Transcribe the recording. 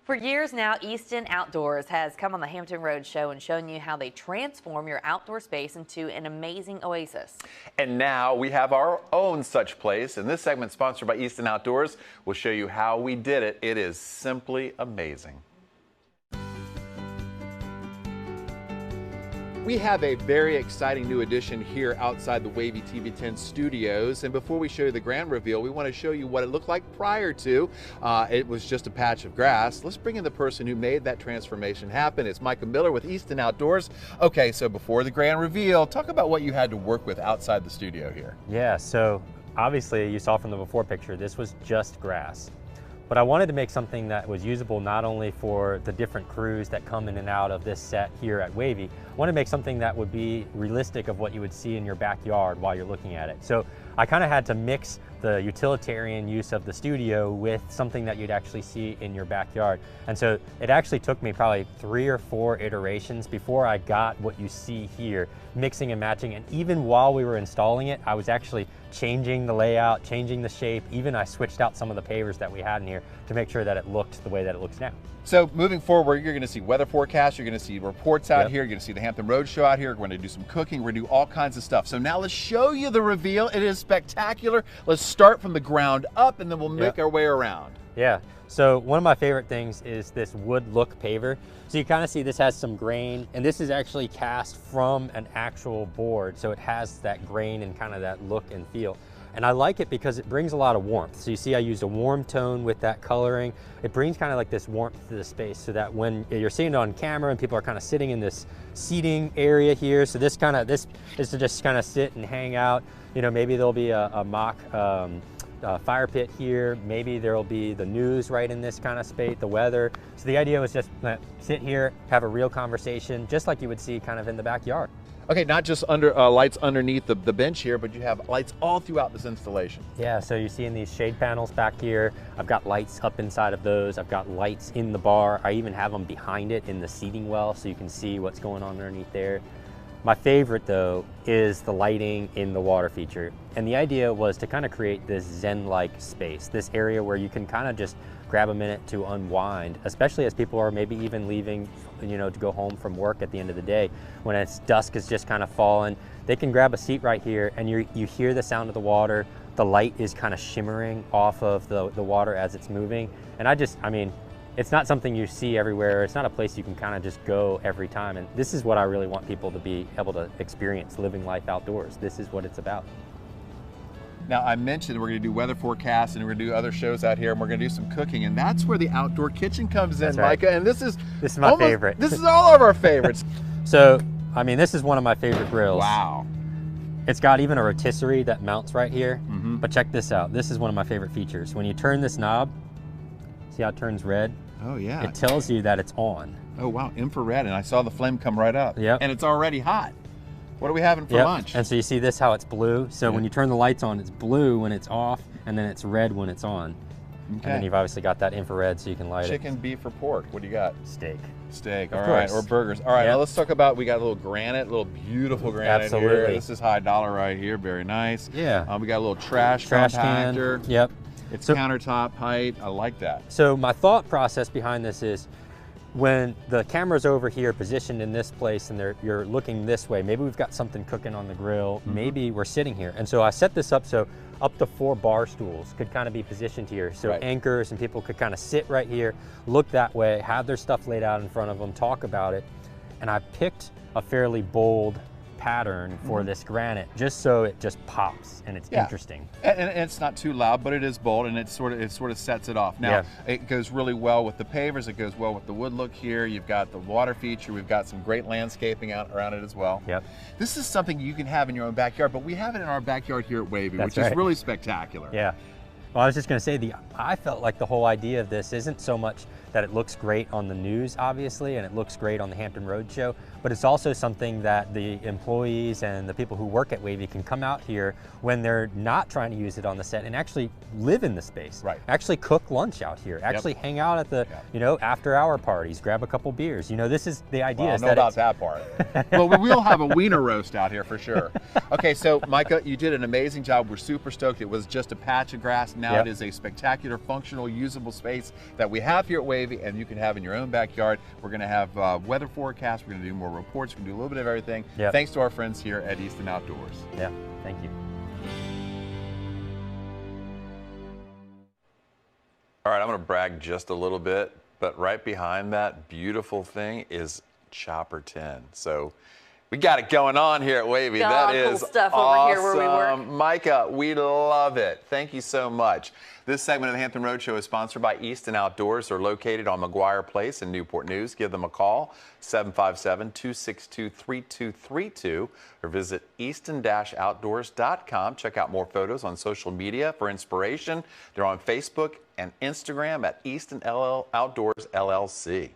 For years now, Easton Outdoors has come on the Hampton Roads Show and shown you how they transform your outdoor space into an amazing oasis. And now we have our own such place. And this segment, sponsored by Easton Outdoors, will show you how we did it. It is simply amazing. We have a very exciting new addition here outside the Wavy10 studios. And before we show you the grand reveal, we want to show you what it looked like prior to. It was just a patch of grass. Let's bring in the person who made that transformation happen. It's Micah Miller with Easton Outdoors. Okay, so before the grand reveal, talk about what you had to work with outside the studio here. Yeah, so obviously you saw from the before picture, this was just grass. But I wanted to make something that was usable not only for the different crews that come in and out of this set here at Wavy. I wanted to make something that would be realistic of what you would see in your backyard while you're looking at it. So I kind of had to mix the utilitarian use of the studio with something that you'd actually see in your backyard. And so it actually took me probably 3 or 4 iterations before I got what you see here, mixing and matching. And even while we were installing it, I was actually changing the layout, changing the shape. Even I switched out some of the pavers that we had in here to make sure that it looked the way that it looks now. So moving forward, you're going to see weather forecasts, you're going to see reports out here, you're going to see the Hampton Roads Show out here, we're going to do some cooking, we're going to do all kinds of stuff. So now let's show you the reveal. It is spectacular. Let's start from the ground up and then we'll make our way around. Yeah, so one of my favorite things is this wood look paver. So you kind of see this has some grain, and this is actually cast from an actual board. So it has that grain and kind of that look and feel. And I like it because it brings a lot of warmth. So you see I used a warm tone with that coloring. It brings kind of like this warmth to the space so that when you're seeing it on camera and people are kind of sitting in this seating area here. So this is to just kind of sit and hang out. You know, maybe there'll be a mock fire pit here. Maybe there'll be the news right in this kind of space, the weather. So the idea was just sit here, have a real conversation, just like you would see kind of in the backyard. Okay, not just under lights underneath the bench here, but you have lights all throughout this installation. Yeah, so you see in these shade panels back here, I've got lights up inside of those. I've got lights in the bar. I even have them behind it in the seating well so you can see what's going on underneath there. My favorite though is the lighting in the water feature. And the idea was to kind of create this Zen-like space, this area where you can kind of just grab a minute to unwind, especially as people are maybe even leaving, you know, to go home from work at the end of the day. When it's dusk is just kind of fallen, they can grab a seat right here and you hear the sound of the water. The light is kind of shimmering off of the water as it's moving. And I mean, it's not something you see everywhere. It's not a place you can kind of just go every time. And this is what I really want people to be able to experience, living life outdoors. This is what it's about. Now, I mentioned we're going to do weather forecasts and we're going to do other shows out here and we're going to do some cooking, and that's where the outdoor kitchen comes in, right. Micah. And this is my favorite. This is all of our favorites. So, I mean, this is one of my favorite grills. Wow. It's got even a rotisserie that mounts right here. But check this out. This is one of my favorite features. When you turn this knob, see how it turns red? Oh, yeah. It tells you that it's on. Oh, wow. Infrared. And I saw the flame come right up. Yep. And it's already hot. What are we having for lunch? And so you see this, how it's blue. So when you turn the lights on, it's blue when it's off, and then it's red when it's on. Okay. And then you've obviously got that infrared so you can light it. Chicken, beef, or pork? What do you got? Steak. Steak, all right, or burgers. All right, now let's talk about, we got a little granite, a little beautiful granite here. This is high dollar right here, very nice. Yeah. We got a little trash compactor. Can. Yep. It's countertop height, I like that. So my thought process behind this is, when the camera's over here positioned in this place and you're looking this way, maybe we've got something cooking on the grill, maybe we're sitting here. And so I set this up so up to 4 bar stools could kind of be positioned here. So anchors and people could kind of sit right here, look that way, have their stuff laid out in front of them, talk about it. And I picked a fairly bold pattern for this granite just so it just pops and it's interesting. And it's not too loud, but it is bold and it sort of sets it off. Now it goes really well with the pavers, it goes well with the wood look here. You've got the water feature, we've got some great landscaping out around it as well. Yep. This is something you can have in your own backyard, but we have it in our backyard here at Wavy, which is really spectacular. Yeah. Well, I was just going to say, I felt like the whole idea of this isn't so much that it looks great on the news, obviously, and it looks great on the Hampton Roads Show, but it's also something that the employees and the people who work at Wavy can come out here when they're not trying to use it on the set and actually live in the space. Right. Actually cook lunch out here. Actually hang out at the, you know, after-hour parties, grab a couple beers. You know, this is the idea. Well, I know about that part. Well, we will have a wiener roast out here for sure. Okay, so Micah, you did an amazing job. We're super stoked. It was just a patch of grass. now. Yep. It is a spectacular, functional, usable space that we have here at Wavy, and you can have in your own backyard. We're going to have weather forecasts. We're going to do more reports. We're going to do a little bit of everything. Yep. Thanks to our friends here at Easton Outdoors. Yeah, thank you. All right, I'm going to brag just a little bit, but right behind that beautiful thing is Chopper 10. So we got it going on here at Wavy. Got That cool is stuff awesome. over here where we work. Micah, we love it. Thank you so much. This segment of the Hampton Roads Show is sponsored by Easton Outdoors. They're located on McGuire Place in Newport News. Give them a call, 757-262-3232, or visit easton-outdoors.com. Check out more photos on social media for inspiration. They're on Facebook and Instagram at Easton Outdoors LLC.